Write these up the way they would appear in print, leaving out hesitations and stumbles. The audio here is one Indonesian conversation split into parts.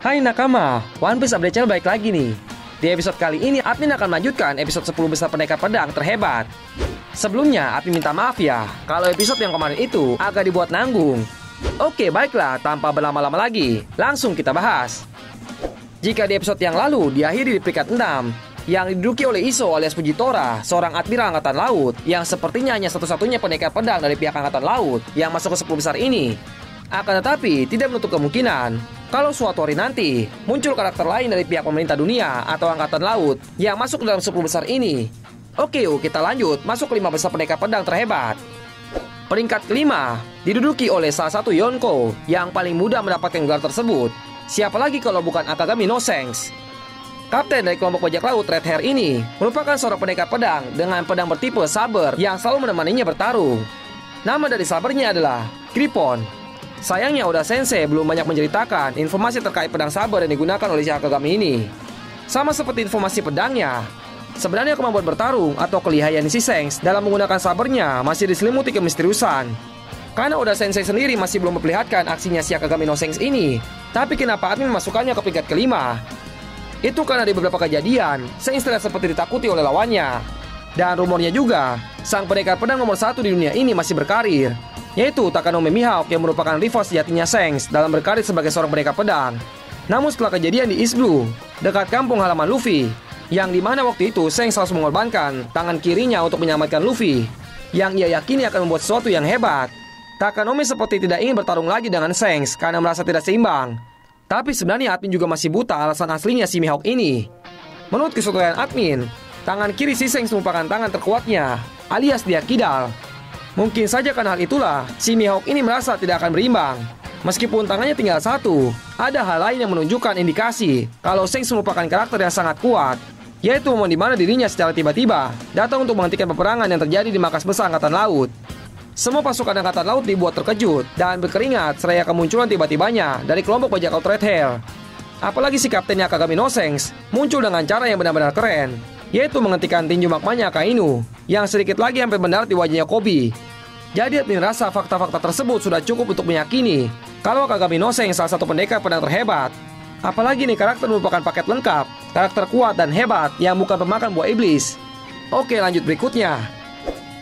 Hai nakama, One Piece Update Channel balik lagi nih. Di episode kali ini, admin akan melanjutkan episode 10 besar pendekar pedang terhebat. Sebelumnya, admin minta maaf ya, kalau episode yang kemarin itu agak dibuat nanggung. Oke, baiklah, tanpa berlama-lama lagi, langsung kita bahas. Jika di episode yang lalu diakhiri di peringkat 6, yang diduduki oleh Iso alias Fujitora, seorang admiral angkatan laut, yang sepertinya hanya satu-satunya pendekar pedang dari pihak angkatan laut yang masuk ke 10 besar ini. Akan tetapi, tidak menutup kemungkinan kalau suatu hari nanti muncul karakter lain dari pihak pemerintah dunia atau angkatan laut yang masuk dalam 10 besar ini. Oke, yuk kita lanjut masuk ke 5 besar pendekar pedang terhebat. Peringkat kelima diduduki oleh salah satu Yonko yang paling mudah mendapatkan gelar tersebut. Siapa lagi kalau bukan Akagami no Sengs. Kapten dari kelompok bajak laut Red Hair ini merupakan seorang pendekar pedang dengan pedang bertipe saber yang selalu menemaninya bertarung. Nama dari sabernya adalah Kripon. Sayangnya Oda Sensei belum banyak menceritakan informasi terkait pedang saber yang digunakan oleh si Akagami ini. Sama seperti informasi pedangnya, sebenarnya kemampuan bertarung atau kelihayan si Sengs dalam menggunakan sabernya masih diselimuti kemisteriusan. Karena Oda Sensei sendiri masih belum memperlihatkan aksinya si Akagami no Sengs ini. Tapi kenapa admin memasukkannya ke peringkat kelima? Itu karena di beberapa kejadian, Sengs terlihat seperti ditakuti oleh lawannya. Dan rumornya juga, sang pendekar pedang nomor 1 di dunia ini masih berkarir, yaitu Takanome Mihawk yang merupakan rival sejatinya Sengs dalam berkarir sebagai seorang pendekar pedang. Namun setelah kejadian di East Blue, dekat kampung halaman Luffy, yang dimana waktu itu Sengs harus mengorbankan tangan kirinya untuk menyelamatkan Luffy, yang ia yakini akan membuat sesuatu yang hebat, Takanome seperti tidak ingin bertarung lagi dengan Sengs karena merasa tidak seimbang. Tapi sebenarnya admin juga masih buta alasan aslinya si Mihawk ini. Menurut kesesuaian admin, tangan kiri si Sengs merupakan tangan terkuatnya, alias dia kidal. Mungkin saja karena hal itulah, si Mihawk ini merasa tidak akan berimbang. Meskipun tangannya tinggal satu, ada hal lain yang menunjukkan indikasi kalau Sengs merupakan karakter yang sangat kuat, yaitu momen di mana dirinya secara tiba-tiba datang untuk menghentikan peperangan yang terjadi di markas besar Angkatan Laut. Semua pasukan Angkatan Laut dibuat terkejut dan berkeringat seraya kemunculan tiba-tibanya dari kelompok bajak laut Red Hair. Apalagi si kaptennya Akagami no Sengs muncul dengan cara yang benar-benar keren, yaitu menghentikan tinju magmanya Akainu yang sedikit lagi hampir mendarat di wajahnya Koby. Jadi admin rasa fakta-fakta tersebut sudah cukup untuk meyakini kalau Akagami no Sengs salah satu pendekar pedang terhebat. Apalagi nih karakter merupakan paket lengkap, karakter kuat dan hebat yang bukan pemakan buah iblis. Oke, lanjut berikutnya.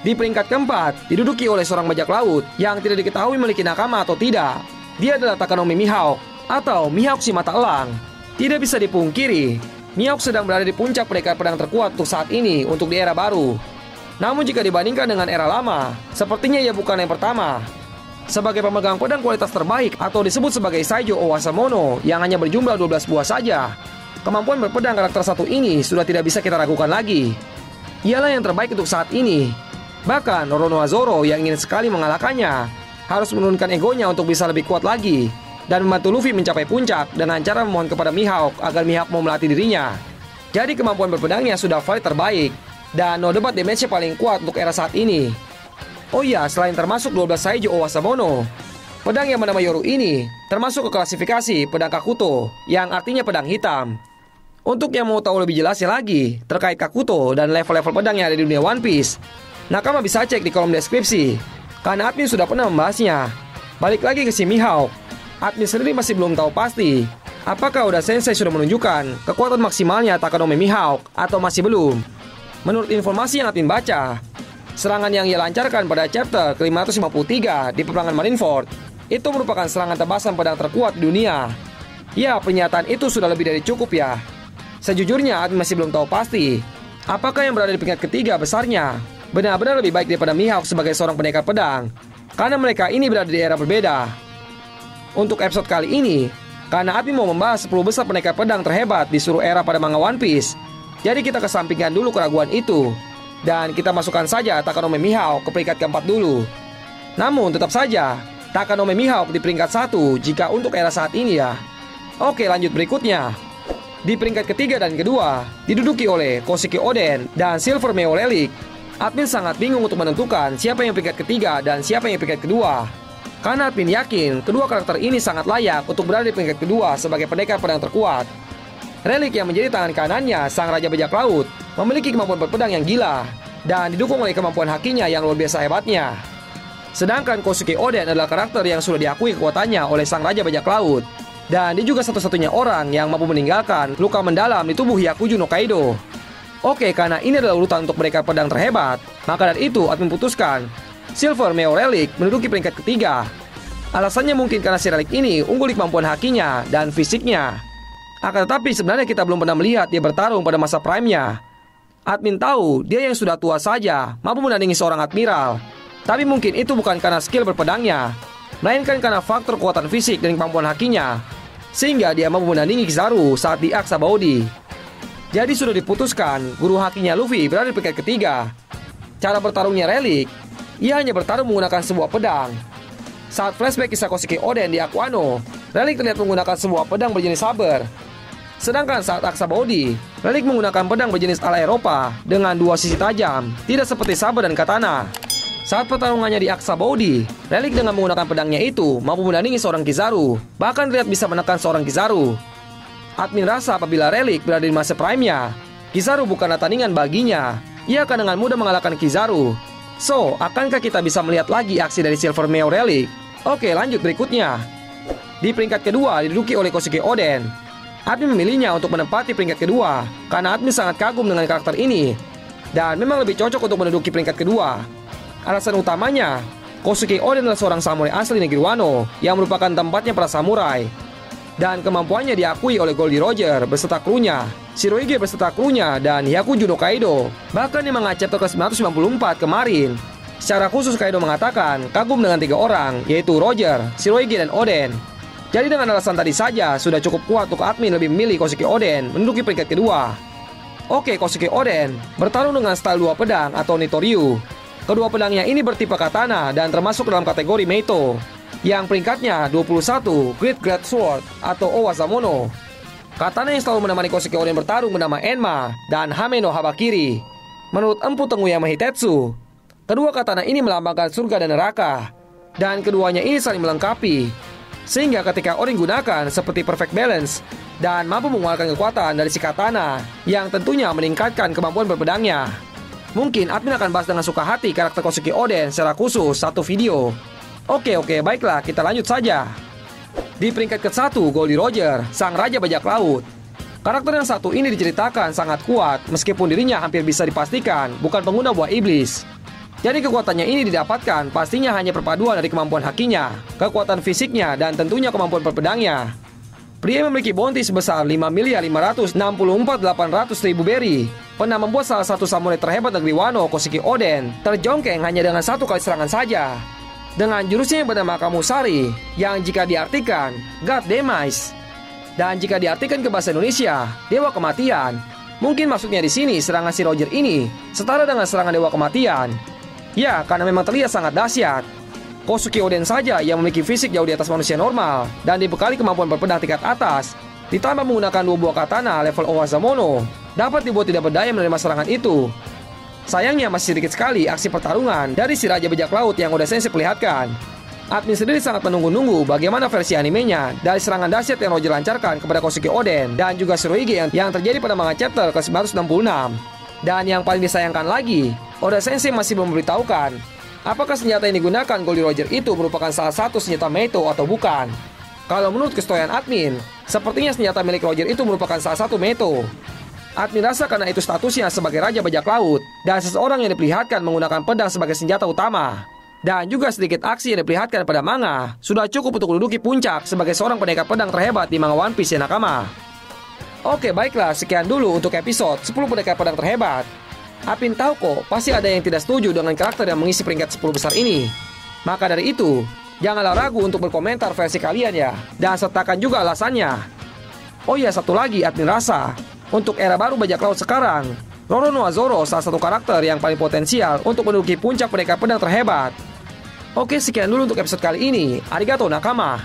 Di peringkat keempat diduduki oleh seorang bajak laut yang tidak diketahui memiliki nakama atau tidak. Dia adalah Takanome Mihawk atau Mihawk si mata elang. Tidak bisa dipungkiri, Mihawk sedang berada di puncak pendekar pedang terkuat untuk saat ini untuk di era baru. Namun jika dibandingkan dengan era lama, sepertinya ia bukan yang pertama. Sebagai pemegang pedang kualitas terbaik atau disebut sebagai Saijo Owasamono yang hanya berjumlah 12 buah saja, kemampuan berpedang karakter satu ini sudah tidak bisa kita ragukan lagi. Ialah yang terbaik untuk saat ini. Bahkan Roronoa Zoro yang ingin sekali mengalahkannya harus menurunkan egonya untuk bisa lebih kuat lagi dan membantu Luffy mencapai puncak dengan cara memohon kepada Mihawk agar Mihawk mau melatih dirinya. Jadi kemampuan berpedangnya sudah valid terbaik dan no debat damage-nya paling kuat untuk era saat ini. Oh iya, selain termasuk 12 Saijo Owasamono, pedang yang bernama Yoru ini termasuk ke klasifikasi pedang Kakuto yang artinya pedang hitam. Untuk yang mau tahu lebih jelasnya lagi terkait Kakuto dan level-level pedang yang ada di dunia One Piece, nakama bisa cek di kolom deskripsi, karena admin sudah pernah membahasnya. Balik lagi ke si Mihawk, admin sendiri masih belum tahu pasti apakah Oda Sensei sudah menunjukkan kekuatan maksimalnya Takanome Mihawk atau masih belum. Menurut informasi yang admin baca, serangan yang ia lancarkan pada chapter ke-553 di peperangan Marineford itu merupakan serangan tebasan pedang terkuat di dunia. Ya, pernyataan itu sudah lebih dari cukup ya. Sejujurnya admin masih belum tahu pasti apakah yang berada di peringkat ketiga besarnya benar-benar lebih baik daripada Mihawk sebagai seorang pendekar pedang, karena mereka ini berada di era berbeda. Untuk episode kali ini, karena admin mau membahas 10 besar pendekar pedang terhebat di seluruh era pada manga One Piece, jadi kita kesampingkan dulu keraguan itu dan kita masukkan saja Takanome Mihawk ke peringkat keempat dulu. Namun tetap saja Takanome Mihawk di peringkat 1 jika untuk era saat ini ya. Oke, lanjut berikutnya. Di peringkat ketiga dan kedua diduduki oleh Koshiki Oden dan Silver Meo Relic. Admin sangat bingung untuk menentukan siapa yang peringkat ketiga dan siapa yang peringkat kedua. Karena admin yakin kedua karakter ini sangat layak untuk berada di peringkat kedua sebagai pendekar pedang terkuat. Relic yang menjadi tangan kanannya sang raja bajak laut memiliki kemampuan berpedang yang gila dan didukung oleh kemampuan hakinya yang luar biasa hebatnya. Sedangkan Kosuke Oden adalah karakter yang sudah diakui kekuatannya oleh sang raja bajak laut. Dan dia juga satu-satunya orang yang mampu meninggalkan luka mendalam di tubuh Hyakuju no Kaido. Oke, karena ini adalah urutan untuk mereka pedang terhebat, maka dari itu admin putuskan Silver Meo Relic menduduki peringkat ketiga. Alasannya mungkin karena si Relic ini unggul di kemampuan hakinya dan fisiknya. Akan tetapi sebenarnya kita belum pernah melihat dia bertarung pada masa prime-nya. Admin tahu dia yang sudah tua saja mampu menandingi seorang admiral. Tapi mungkin itu bukan karena skill berpedangnya, melainkan karena faktor kekuatan fisik dan kemampuan hakinya, sehingga dia mampu menandingi Kizaru saat di Aksa Baudi. Jadi sudah diputuskan guru hakinya Luffy berada di peringkat ketiga. Cara bertarungnya Relic, ia hanya bertarung menggunakan sebuah pedang. Saat flashback kisah Koshiki Oden di Aquano, Relic terlihat menggunakan sebuah pedang berjenis saber. Sedangkan saat Aksa Baudi, Relic menggunakan pedang berjenis ala Eropa dengan dua sisi tajam, tidak seperti saber dan katana. Saat pertarungannya di Aksa Baudi, Relic dengan menggunakan pedangnya itu mampu menandingi seorang Kizaru, bahkan terlihat bisa menekan seorang Kizaru. Admin rasa apabila Relic berada di masa prime-nya, Kizaru bukanlah tandingan baginya. Ia akan dengan mudah mengalahkan Kizaru. So, akankah kita bisa melihat lagi aksi dari Silver Meo Relic? Oke, lanjut berikutnya. Di peringkat kedua diduduki oleh Koshiki Oden. Admin memilihnya untuk menempati peringkat kedua karena admin sangat kagum dengan karakter ini dan memang lebih cocok untuk menduduki peringkat kedua. Alasan utamanya, Koshiki Oden adalah seorang samurai asli negeri Wano yang merupakan tempatnya para samurai. Dan kemampuannya diakui oleh Goldie Roger beserta krunya, Shirohige beserta krunya, dan Hyakuju no Kaido. Bahkan di manga chapter ke-994 kemarin, secara khusus Kaido mengatakan kagum dengan 3 orang, yaitu Roger, Shirohige, dan Oden. Jadi dengan alasan tadi saja sudah cukup kuat untuk admin lebih memilih Koshiki Oden menduduki peringkat kedua. Oke, Koshiki Oden bertarung dengan style 2 pedang atau Nitoryu. Kedua pedangnya ini bertipe katana dan termasuk dalam kategori Meito, yang peringkatnya 21 Great Sword atau Owazamono. Katana yang selalu menemani Koshiki Oden bertarung bernama Enma dan Hame no Habakiri. Menurut Empu Tenguyama Hitetsu, kedua katana ini melambangkan surga dan neraka, dan keduanya ini saling melengkapi, sehingga ketika Oden gunakan seperti perfect balance dan mampu mengeluarkan kekuatan dari si katana yang tentunya meningkatkan kemampuan berpedangnya. Mungkin admin akan bahas dengan suka hati karakter Koshiki Oden secara khusus satu video. Oke, baiklah, kita lanjut saja. Di peringkat ke-1, Goldie Roger, sang raja bajak laut. Karakter yang satu ini diceritakan sangat kuat meskipun dirinya hampir bisa dipastikan bukan pengguna buah iblis. Jadi kekuatannya ini didapatkan pastinya hanya perpaduan dari kemampuan hakinya, kekuatan fisiknya, dan tentunya kemampuan berpedangnya. Pria yang memiliki bounty sebesar 5.564.800.000 berry pernah membuat salah satu samurai terhebat negeri Wano, Koshiki Oden, terjongkeng hanya dengan 1 kali serangan saja. Dengan jurusnya yang bernama Kamusari, yang jika diartikan God Demise, dan jika diartikan ke bahasa Indonesia, Dewa Kematian. Mungkin maksudnya di sini serangan si Roger ini setara dengan serangan Dewa Kematian. Ya, karena memang terlihat sangat dahsyat. Koshiki Oden saja yang memiliki fisik jauh di atas manusia normal dan dibekali kemampuan berpedang tingkat atas, ditambah menggunakan 2 buah katana level Owazamono, dapat dibuat tidak berdaya menerima serangan itu. Sayangnya masih sedikit sekali aksi pertarungan dari si Raja Bajak Laut yang Oda Sensei perlihatkan. Admin sendiri sangat menunggu-nunggu bagaimana versi animenya dari serangan dahsyat yang Roger lancarkan kepada Koshiki Oden dan juga Shirohige yang terjadi pada manga chapter ke-966. Dan yang paling disayangkan lagi, Oda Sensei masih belum memberitahukan apakah senjata yang digunakan Goldie Roger itu merupakan salah satu senjata Meito atau bukan. Kalau menurut kesetujuan admin, sepertinya senjata milik Roger itu merupakan salah satu Meito. Admin rasa karena itu statusnya sebagai Raja Bajak Laut dan seseorang yang diperlihatkan menggunakan pedang sebagai senjata utama, dan juga sedikit aksi yang diperlihatkan pada manga, sudah cukup untuk menduduki puncak sebagai seorang pendekar pedang terhebat di manga One Piece ya nakama. Oke, baiklah, sekian dulu untuk episode 10 pendekar pedang terhebat. Admin tahu kok pasti ada yang tidak setuju dengan karakter yang mengisi peringkat 10 besar ini. Maka dari itu, janganlah ragu untuk berkomentar versi kalian ya, dan sertakan juga alasannya. Oh iya, satu lagi admin rasa, untuk era baru bajak laut sekarang, Roronoa Zoro salah satu karakter yang paling potensial untuk menduduki puncak pendekar pedang terhebat. Oke, sekian dulu untuk episode kali ini. Arigato nakama.